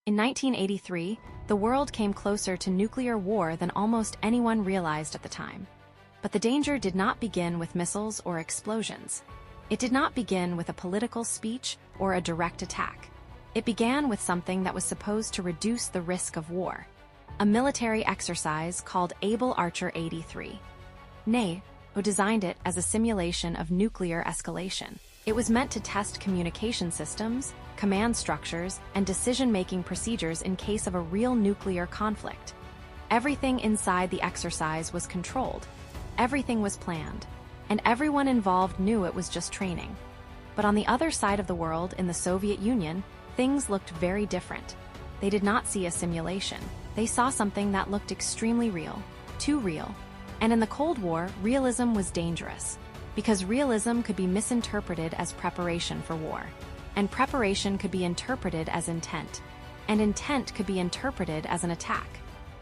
In 1983, the world came closer to nuclear war than almost anyone realized at the time. But the danger did not begin with missiles or explosions. It did not begin with a political speech or a direct attack. It began with something that was supposed to reduce the risk of war: a military exercise called Able Archer 83. NATO designed it as a simulation of nuclear escalation. It was meant to test communication systems, command structures, and decision-making procedures in case of a real nuclear conflict. Everything inside the exercise was controlled. Everything was planned. And everyone involved knew it was just training. But on the other side of the world, in the Soviet Union, things looked very different. They did not see a simulation. They saw something that looked extremely real, too real. And in the Cold War, realism was dangerous, because realism could be misinterpreted as preparation for war. And preparation could be interpreted as intent. And intent could be interpreted as an attack.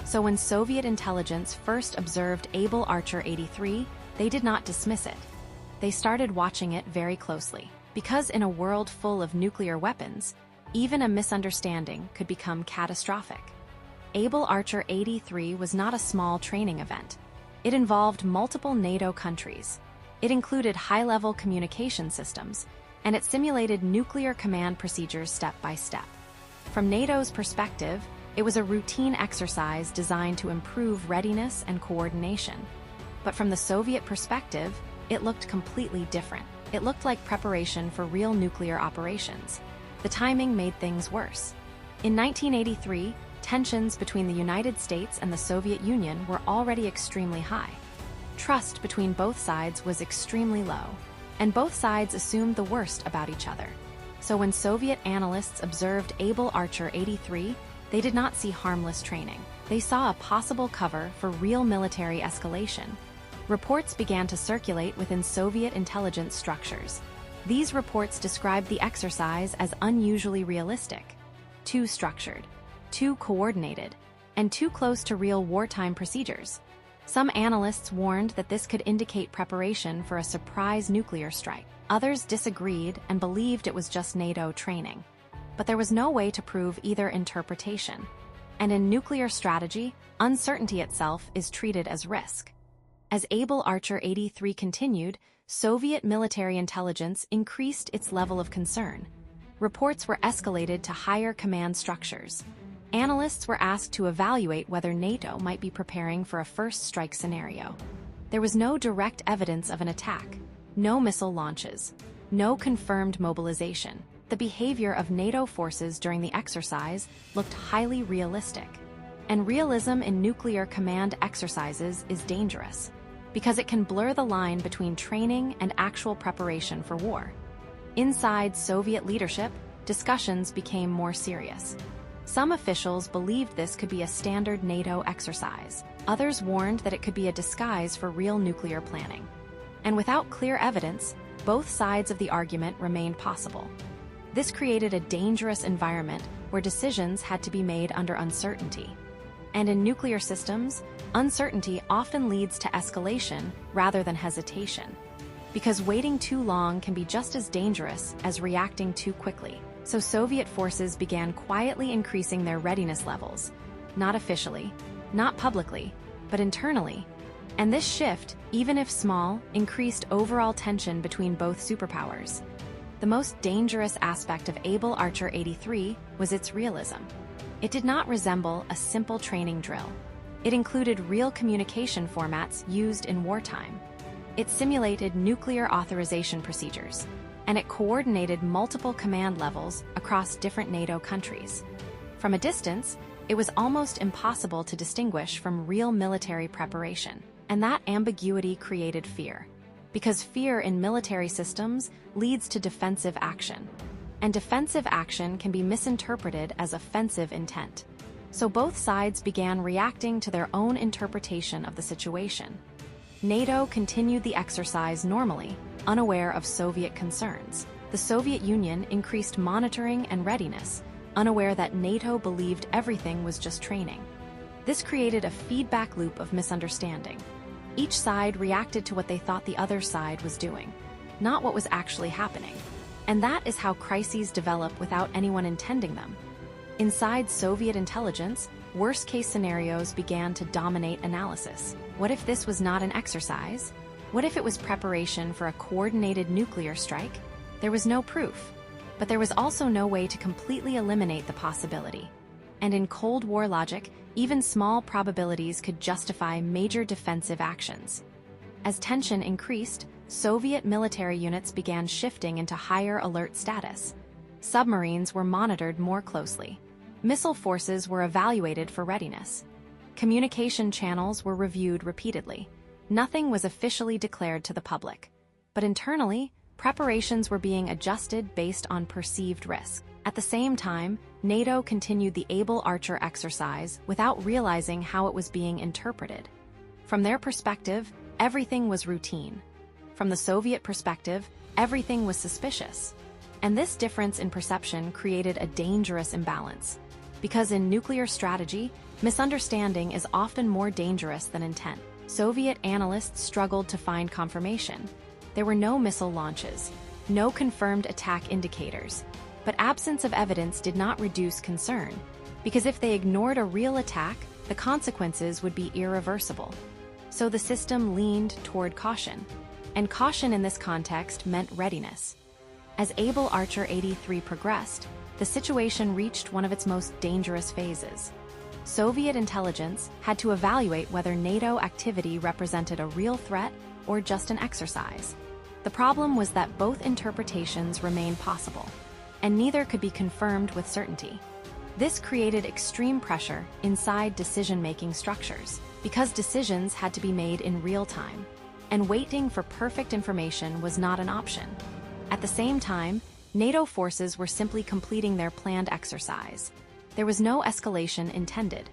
So when Soviet intelligence first observed Able Archer 83, they did not dismiss it. They started watching it very closely, because in a world full of nuclear weapons, even a misunderstanding could become catastrophic. Able Archer 83 was not a small training event. It involved multiple NATO countries. It included high-level communication systems, and it simulated nuclear command procedures step by step. From NATO's perspective, it was a routine exercise designed to improve readiness and coordination. But from the Soviet perspective, it looked completely different. It looked like preparation for real nuclear operations. The timing made things worse. In 1983, tensions between the United States and the Soviet Union were already extremely high. Trust between both sides was extremely low, and both sides assumed the worst about each other. So when Soviet analysts observed Able Archer 83, they did not see harmless training. They saw a possible cover for real military escalation. Reports began to circulate within Soviet intelligence structures. These reports described the exercise as unusually realistic, too structured, too coordinated, and too close to real wartime procedures. Some analysts warned that this could indicate preparation for a surprise nuclear strike. Others disagreed and believed it was just NATO training. But there was no way to prove either interpretation. And in nuclear strategy, uncertainty itself is treated as risk. As Able Archer 83 continued, Soviet military intelligence increased its level of concern. Reports were escalated to higher command structures. Analysts were asked to evaluate whether NATO might be preparing for a first strike scenario. There was no direct evidence of an attack, no missile launches, no confirmed mobilization. The behavior of NATO forces during the exercise looked highly realistic. And realism in nuclear command exercises is dangerous, because it can blur the line between training and actual preparation for war. Inside Soviet leadership, discussions became more serious. Some officials believed this could be a standard NATO exercise. Others warned that it could be a disguise for real nuclear planning. And without clear evidence, both sides of the argument remained possible. This created a dangerous environment where decisions had to be made under uncertainty. And in nuclear systems, uncertainty often leads to escalation rather than hesitation, because waiting too long can be just as dangerous as reacting too quickly. So Soviet forces began quietly increasing their readiness levels, not officially, not publicly, but internally. And this shift, even if small, increased overall tension between both superpowers. The most dangerous aspect of Able Archer 83 was its realism. It did not resemble a simple training drill. It included real communication formats used in wartime. It simulated nuclear authorization procedures, and it coordinated multiple command levels across different NATO countries. From a distance, it was almost impossible to distinguish from real military preparation, and that ambiguity created fear. Because fear in military systems leads to defensive action, and defensive action can be misinterpreted as offensive intent. So both sides began reacting to their own interpretation of the situation. NATO continued the exercise normally, unaware of Soviet concerns. The Soviet Union increased monitoring and readiness, unaware that NATO believed everything was just training. This created a feedback loop of misunderstanding. Each side reacted to what they thought the other side was doing, not what was actually happening. And that is how crises develop without anyone intending them. Inside Soviet intelligence, worst-case scenarios began to dominate analysis. What if this was not an exercise? What if it was preparation for a coordinated nuclear strike? There was no proof, but there was also no way to completely eliminate the possibility. And in Cold War logic, even small probabilities could justify major defensive actions. As tension increased, Soviet military units began shifting into higher alert status. Submarines were monitored more closely. Missile forces were evaluated for readiness. Communication channels were reviewed repeatedly. Nothing was officially declared to the public. But internally, preparations were being adjusted based on perceived risk. At the same time, NATO continued the Able Archer exercise without realizing how it was being interpreted. From their perspective, everything was routine. From the Soviet perspective, everything was suspicious. And this difference in perception created a dangerous imbalance. Because in nuclear strategy, misunderstanding is often more dangerous than intent. Soviet analysts struggled to find confirmation. There were no missile launches, no confirmed attack indicators. But absence of evidence did not reduce concern, because if they ignored a real attack, the consequences would be irreversible. So the system leaned toward caution. And caution in this context meant readiness. As Able Archer 83 progressed, the situation reached one of its most dangerous phases. Soviet intelligence had to evaluate whether NATO activity represented a real threat or just an exercise. The problem was that both interpretations remained possible, and neither could be confirmed with certainty. This created extreme pressure inside decision-making structures, because decisions had to be made in real time, and waiting for perfect information was not an option. At the same time, NATO forces were simply completing their planned exercise. There was no escalation intended,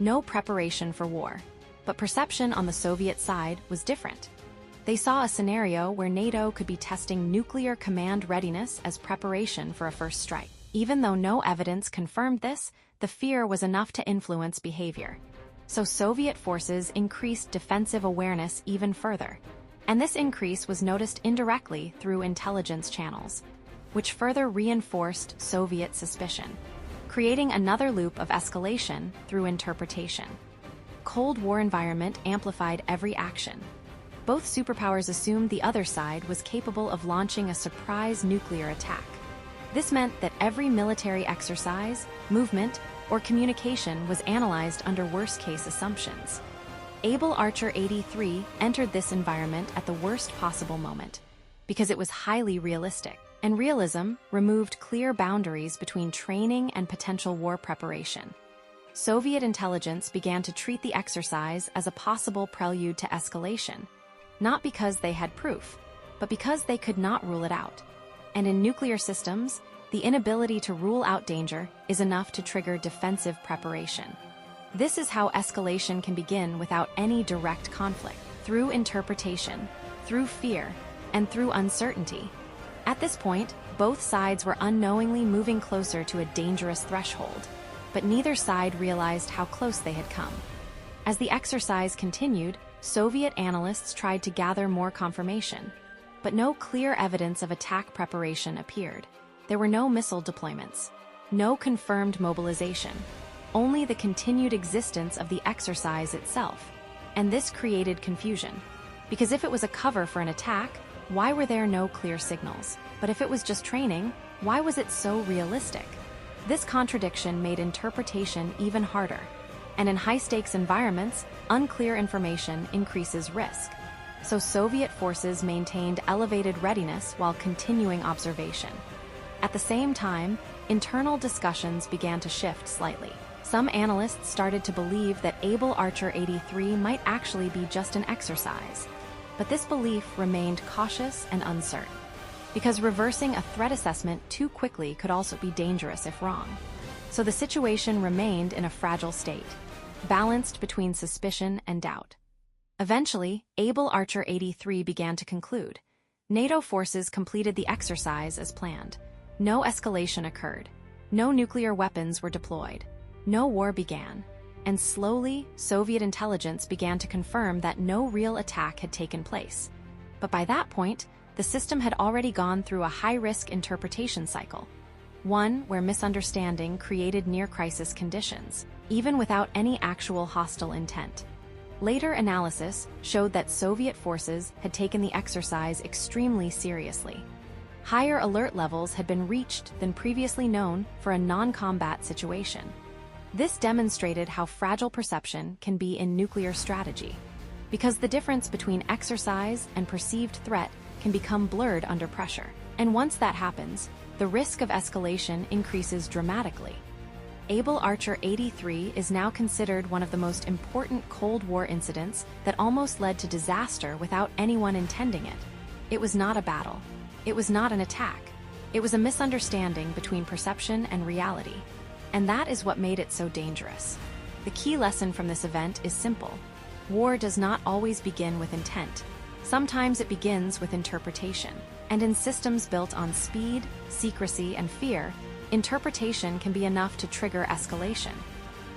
no preparation for war. But perception on the Soviet side was different. They saw a scenario where NATO could be testing nuclear command readiness as preparation for a first strike. Even though no evidence confirmed this, the fear was enough to influence behavior. So Soviet forces increased defensive awareness even further. And this increase was noticed indirectly through intelligence channels, which further reinforced Soviet suspicion, creating another loop of escalation through interpretation. Cold War environment amplified every action. Both superpowers assumed the other side was capable of launching a surprise nuclear attack. This meant that every military exercise, movement, or communication was analyzed under worst-case assumptions. Able Archer 83 entered this environment at the worst possible moment, because it was highly realistic, and realism removed clear boundaries between training and potential war preparation. Soviet intelligence began to treat the exercise as a possible prelude to escalation, not because they had proof, but because they could not rule it out. And in nuclear systems, the inability to rule out danger is enough to trigger defensive preparation. This is how escalation can begin without any direct conflict, through interpretation, through fear, and through uncertainty. At this point, both sides were unknowingly moving closer to a dangerous threshold, but neither side realized how close they had come. As the exercise continued, Soviet analysts tried to gather more confirmation, but no clear evidence of attack preparation appeared. There were no missile deployments, no confirmed mobilization, only the continued existence of the exercise itself. And this created confusion, because if it was a cover for an attack, why were there no clear signals? But if it was just training, why was it so realistic? This contradiction made interpretation even harder. And in high-stakes environments, unclear information increases risk. So Soviet forces maintained elevated readiness while continuing observation. At the same time, internal discussions began to shift slightly. Some analysts started to believe that Able Archer 83 might actually be just an exercise. But this belief remained cautious and uncertain, because reversing a threat assessment too quickly could also be dangerous if wrong. So the situation remained in a fragile state, balanced between suspicion and doubt. Eventually, Able Archer 83 began to conclude. NATO forces completed the exercise as planned. No escalation occurred. No nuclear weapons were deployed. No war began. And slowly, Soviet intelligence began to confirm that no real attack had taken place. But by that point, the system had already gone through a high-risk interpretation cycle. one where misunderstanding created near-crisis conditions, even without any actual hostile intent. Later analysis showed that Soviet forces had taken the exercise extremely seriously. Higher alert levels had been reached than previously known for a non-combat situation. This demonstrated how fragile perception can be in nuclear strategy, because the difference between exercise and perceived threat can become blurred under pressure. And once that happens, the risk of escalation increases dramatically. Able Archer 83 is now considered one of the most important Cold War incidents that almost led to disaster without anyone intending it. It was not a battle. It was not an attack. It was a misunderstanding between perception and reality. And that is what made it so dangerous. The key lesson from this event is simple. War does not always begin with intent. Sometimes it begins with interpretation. And in systems built on speed, secrecy, and fear, interpretation can be enough to trigger escalation.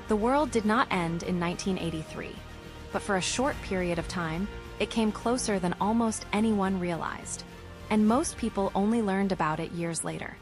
The world did not end in 1983, but for a short period of time, it came closer than almost anyone realized. And most people only learned about it years later.